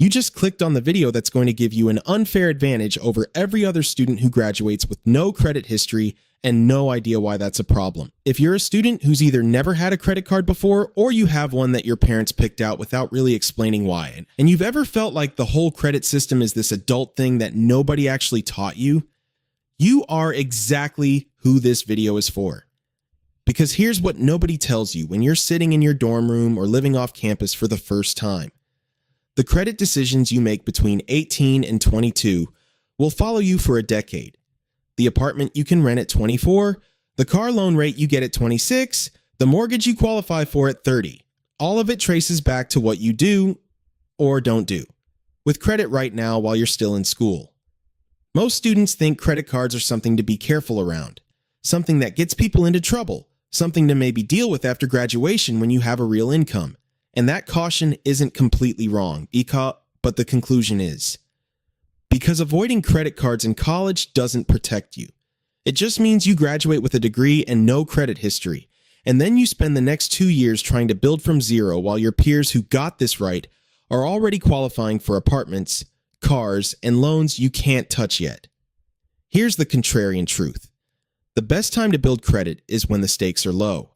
You just clicked on the video that's going to give you an unfair advantage over every other student who graduates with no credit history and no idea why that's a problem. If you're a student who's either never had a credit card before or you have one that your parents picked out without really explaining why, and you've ever felt like the whole credit system is this adult thing that nobody actually taught you, you are exactly who this video is for. Because here's what nobody tells you when you're sitting in your dorm room or living off campus for the first time. The credit decisions you make between 18 and 22 will follow you for a decade. The apartment you can rent at 24, the car loan rate you get at 26, the mortgage you qualify for at 30. All of it traces back to what you do or don't do with credit right now while you're still in school. Most students think credit cards are something to be careful around, something that gets people into trouble, something to maybe deal with after graduation when you have a real income. And that caution isn't completely wrong, but the conclusion is. Because avoiding credit cards in college doesn't protect you. It just means you graduate with a degree and no credit history, and then you spend the next 2 years trying to build from zero while your peers who got this right are already qualifying for apartments, cars, and loans you can't touch yet. Here's the contrarian truth. The best time to build credit is when the stakes are low.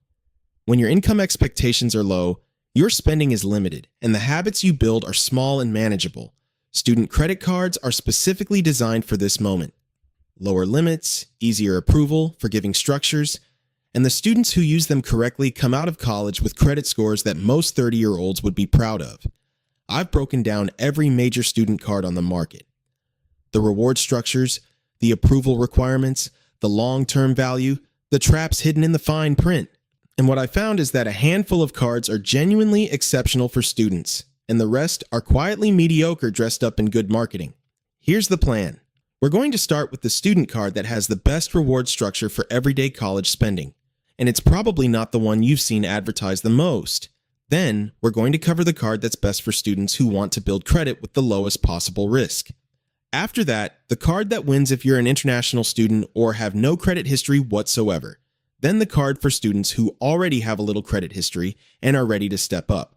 When your income expectations are low, your spending is limited, and the habits you build are small and manageable. Student credit cards are specifically designed for this moment. Lower limits, easier approval, forgiving structures, and the students who use them correctly come out of college with credit scores that most 30-year-olds would be proud of. I've broken down every major student card on the market. The reward structures, the approval requirements, the long-term value, the traps hidden in the fine print. And what I found is that a handful of cards are genuinely exceptional for students, and the rest are quietly mediocre dressed up in good marketing. Here's the plan. We're going to start with the student card that has the best reward structure for everyday college spending, and it's probably not the one you've seen advertised the most. Then, we're going to cover the card that's best for students who want to build credit with the lowest possible risk. After that, the card that wins if you're an international student or have no credit history whatsoever. Then the card for students who already have a little credit history and are ready to step up.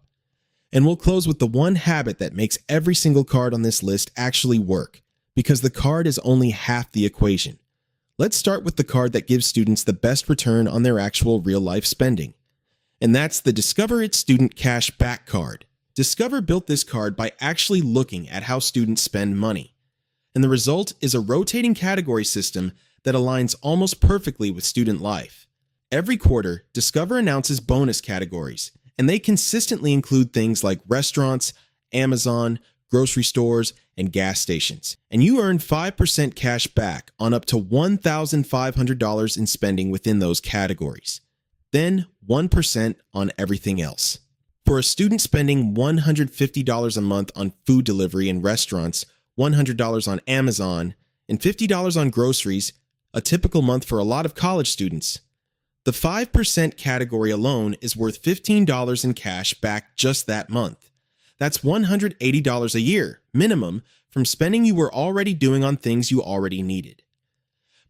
And we'll close with the one habit that makes every single card on this list actually work, because the card is only half the equation. Let's start with the card that gives students the best return on their actual real-life spending. And that's the Discover It Student Cashback card. Discover built this card by actually looking at how students spend money. And the result is a rotating category system that aligns almost perfectly with student life. Every quarter, Discover announces bonus categories, and they consistently include things like restaurants, Amazon, grocery stores, and gas stations. And you earn 5% cash back on up to $1,500 in spending within those categories. Then 1% on everything else. For a student spending $150 a month on food delivery in restaurants, $100 on Amazon, and $50 on groceries, a typical month for a lot of college students, the 5% category alone is worth $15 in cash back just that month. That's $180 a year, minimum, from spending you were already doing on things you already needed.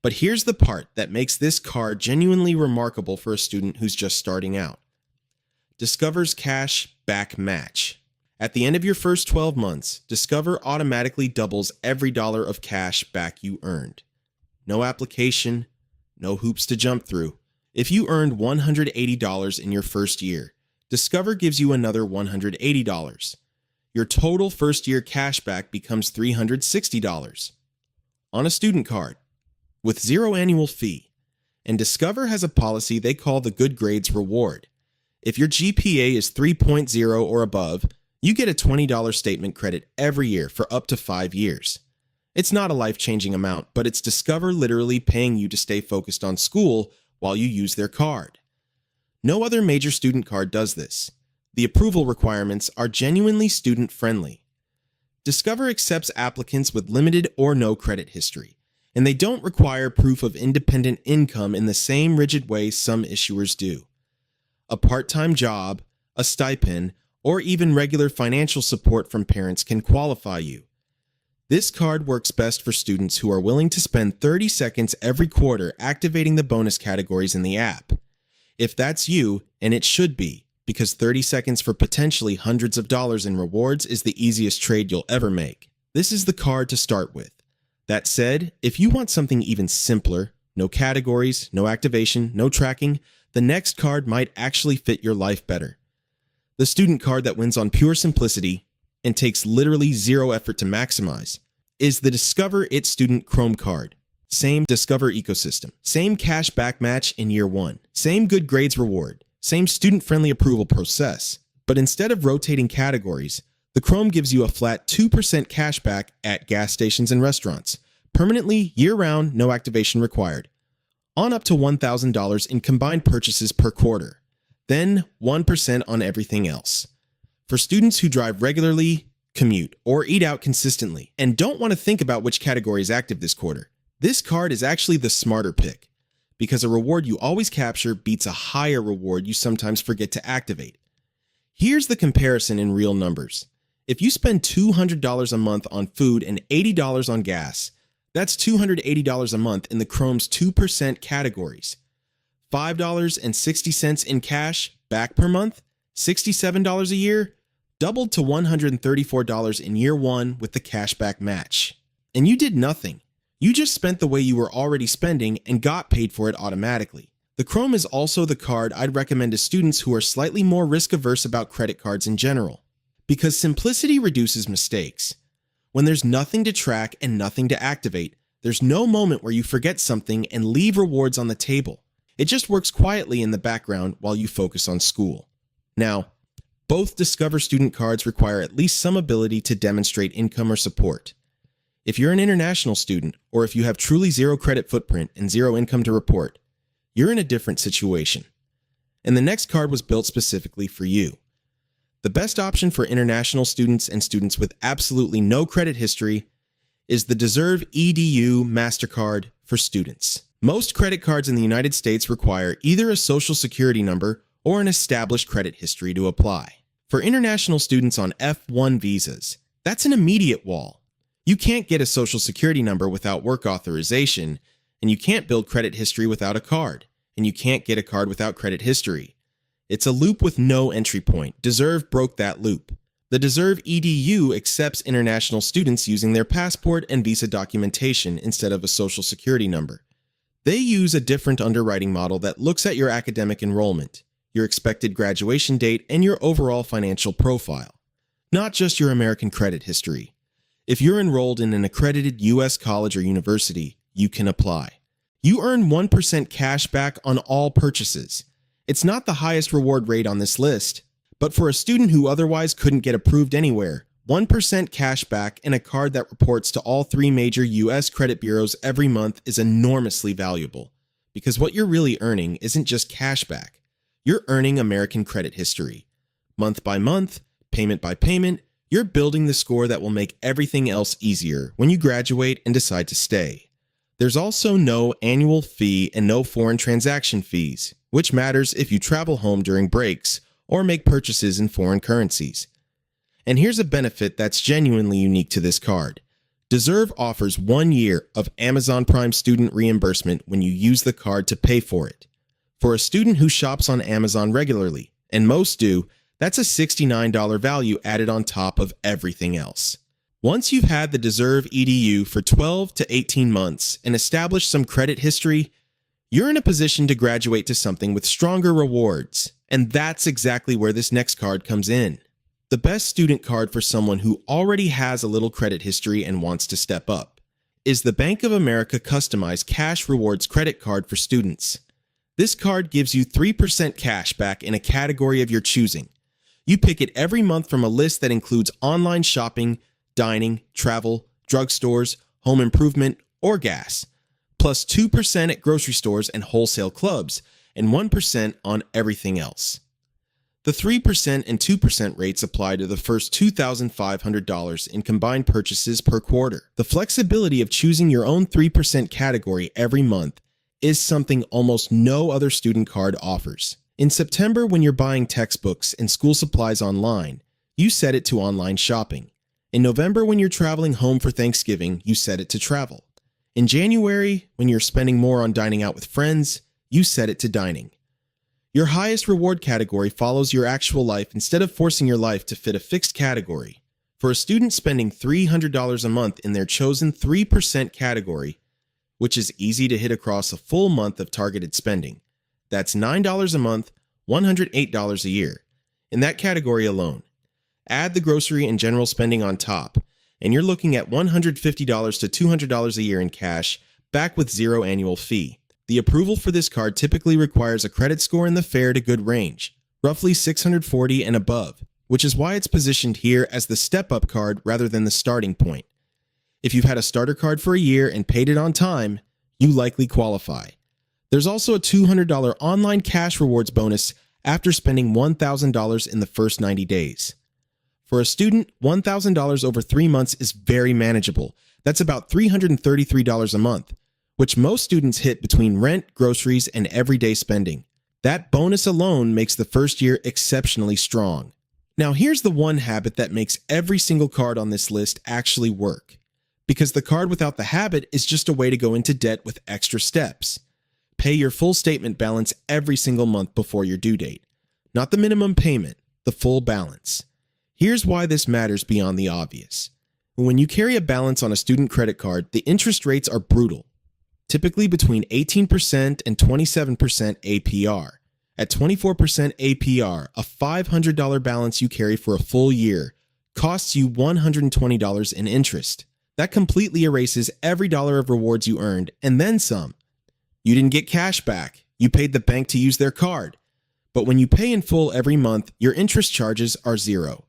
But here's the part that makes this card genuinely remarkable for a student who's just starting out. Discover's Cash Back Match. At the end of your first 12 months, Discover automatically doubles every dollar of cash back you earned. No application, no hoops to jump through. If you earned $180 in your first year, Discover gives you another $180. Your total first-year cashback becomes $360 on a student card with zero annual fee. And Discover has a policy they call the Good Grades Reward. If your GPA is 3.0 or above, you get a $20 statement credit every year for up to 5 years. It's not a life-changing amount, but it's Discover literally paying you to stay focused on school while you use their card. No other major student card does this. The approval requirements are genuinely student-friendly. Discover accepts applicants with limited or no credit history, and they don't require proof of independent income in the same rigid way some issuers do. A part-time job, a stipend, or even regular financial support from parents can qualify you. This card works best for students who are willing to spend 30 seconds every quarter activating the bonus categories in the app. If that's you, and it should be, because 30 seconds for potentially hundreds of dollars in rewards is the easiest trade you'll ever make. This is the card to start with. That said, if you want something even simpler, no categories, no activation, no tracking, the next card might actually fit your life better. The student card that wins on pure simplicity and takes literally zero effort to maximize is the Discover It Student Chrome card. Same Discover ecosystem, same cashback match in year one, same good grades reward, same student-friendly approval process. But instead of rotating categories, the Chrome gives you a flat 2% cashback at gas stations and restaurants, permanently year-round, no activation required, on up to $1,000 in combined purchases per quarter, then 1% on everything else. For students who drive regularly, commute, or eat out consistently, and don't want to think about which category is active this quarter, this card is actually the smarter pick, because a reward you always capture beats a higher reward you sometimes forget to activate. Here's the comparison in real numbers. If you spend $200 a month on food and $80 on gas, that's $280 a month in the Chrome's 2% categories. $5.60 in cash back per month, $67 a year, doubled to $134 in year one with the cashback match. And you did nothing. You just spent the way you were already spending and got paid for it automatically. The Chrome is also the card I'd recommend to students who are slightly more risk-averse about credit cards in general, because simplicity reduces mistakes. When there's nothing to track and nothing to activate, there's no moment where you forget something and leave rewards on the table. It just works quietly in the background while you focus on school. Now, both Discover student cards require at least some ability to demonstrate income or support. If you're an international student, or if you have truly zero credit footprint and zero income to report, you're in a different situation. And the next card was built specifically for you. The best option for international students and students with absolutely no credit history is the Deserve EDU Mastercard for students. Most credit cards in the United States require either a social security number or an established credit history to apply. For international students on F1 visas, that's an immediate wall. You can't get a social security number without work authorization, and you can't build credit history without a card, and you can't get a card without credit history. It's a loop with no entry point. Deserve broke that loop. The Deserve EDU accepts international students using their passport and visa documentation instead of a social security number. They use a different underwriting model that looks at your academic enrollment, your expected graduation date, and your overall financial profile, not just your American credit history. If you're enrolled in an accredited U.S. college or university, you can apply. You earn 1% cash back on all purchases. It's not the highest reward rate on this list, but for a student who otherwise couldn't get approved anywhere, 1% cash back and a card that reports to all three major U.S. credit bureaus every month is enormously valuable, because what you're really earning isn't just cash back. You're earning American credit history. Month by month, payment by payment, you're building the score that will make everything else easier when you graduate and decide to stay. There's also no annual fee and no foreign transaction fees, which matters if you travel home during breaks or make purchases in foreign currencies. And here's a benefit that's genuinely unique to this card. Deserve offers 1 year of Amazon Prime student reimbursement when you use the card to pay for it. For a student who shops on Amazon regularly, and most do, that's a $69 value added on top of everything else. Once you've had the Deserve EDU for 12 to 18 months and established some credit history, you're in a position to graduate to something with stronger rewards. And that's exactly where this next card comes in. The best student card for someone who already has a little credit history and wants to step up is the Bank of America Customized Cash Rewards Credit Card for students. This card gives you 3% cash back in a category of your choosing. You pick it every month from a list that includes online shopping, dining, travel, drugstores, home improvement, or gas, plus 2% at grocery stores and wholesale clubs, and 1% on everything else. The 3% and 2% rates apply to the first $2,500 in combined purchases per quarter. The flexibility of choosing your own 3% category every month is something almost no other student card offers. In September, when you're buying textbooks and school supplies online, you set it to online shopping. In November, when you're traveling home for Thanksgiving, you set it to travel. In January, when you're spending more on dining out with friends, you set it to dining. Your highest reward category follows your actual life instead of forcing your life to fit a fixed category. For a student spending $300 a month in their chosen 3% category, which is easy to hit across a full month of targeted spending, that's $9 a month, $108 a year, in that category alone. Add the grocery and general spending on top, and you're looking at $150 to $200 a year in cash, back with zero annual fee. The approval for this card typically requires a credit score in the fair to good range, roughly 640 and above, which is why it's positioned here as the step-up card rather than the starting point. If you've had a starter card for a year and paid it on time, you likely qualify. There's also a $200 online cash rewards bonus after spending $1,000 in the first 90 days. For a student, $1,000 over 3 months is very manageable. That's about $333 a month, which most students hit between rent, groceries, and everyday spending. That bonus alone makes the first year exceptionally strong. Now here's the one habit that makes every single card on this list actually work. Because the card without the habit is just a way to go into debt with extra steps. Pay your full statement balance every single month before your due date. Not the minimum payment, the full balance. Here's why this matters beyond the obvious. When you carry a balance on a student credit card, the interest rates are brutal. Typically between 18% and 27% APR. At 24% APR, a $500 balance you carry for a full year costs you $120 in interest. That completely erases every dollar of rewards you earned, and then some. You didn't get cash back. You paid the bank to use their card. But when you pay in full every month, your interest charges are zero.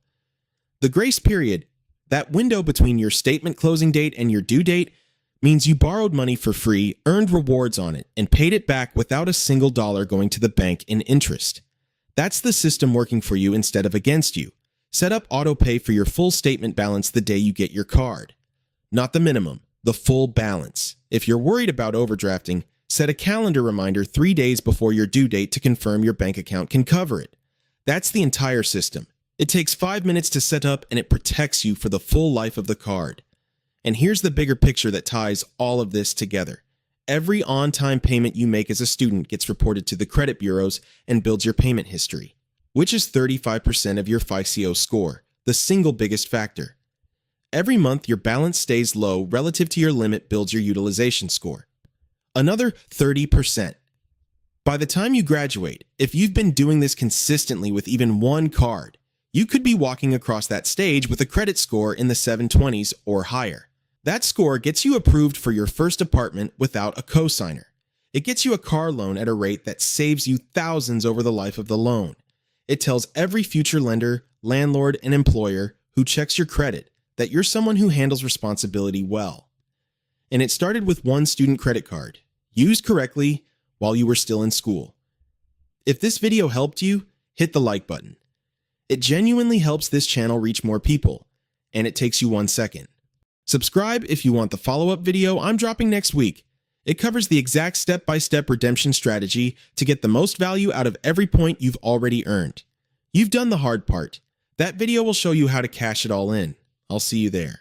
The grace period, that window between your statement closing date and your due date, means you borrowed money for free, earned rewards on it, and paid it back without a single dollar going to the bank in interest. That's the system working for you instead of against you. Set up autopay for your full statement balance the day you get your card. Not the minimum, the full balance. If you're worried about overdrafting, set a calendar reminder 3 days before your due date to confirm your bank account can cover it. That's the entire system. It takes 5 minutes to set up and it protects you for the full life of the card. And here's the bigger picture that ties all of this together. Every on-time payment you make as a student gets reported to the credit bureaus and builds your payment history, which is 35% of your FICO score, the single biggest factor. Every month your balance stays low relative to your limit builds your utilization score. Another 30%. By the time you graduate, if you've been doing this consistently with even one card, you could be walking across that stage with a credit score in the 720s or higher. That score gets you approved for your first apartment without a cosigner. It gets you a car loan at a rate that saves you thousands over the life of the loan. It tells every future lender, landlord, and employer who checks your credit that you're someone who handles responsibility well. And it started with one student credit card, used correctly while you were still in school. If this video helped you, hit the like button. It genuinely helps this channel reach more people, and it takes you 1 second. Subscribe if you want the follow-up video I'm dropping next week. It covers the exact step-by-step redemption strategy to get the most value out of every point you've already earned. You've done the hard part. That video will show you how to cash it all in. I'll see you there.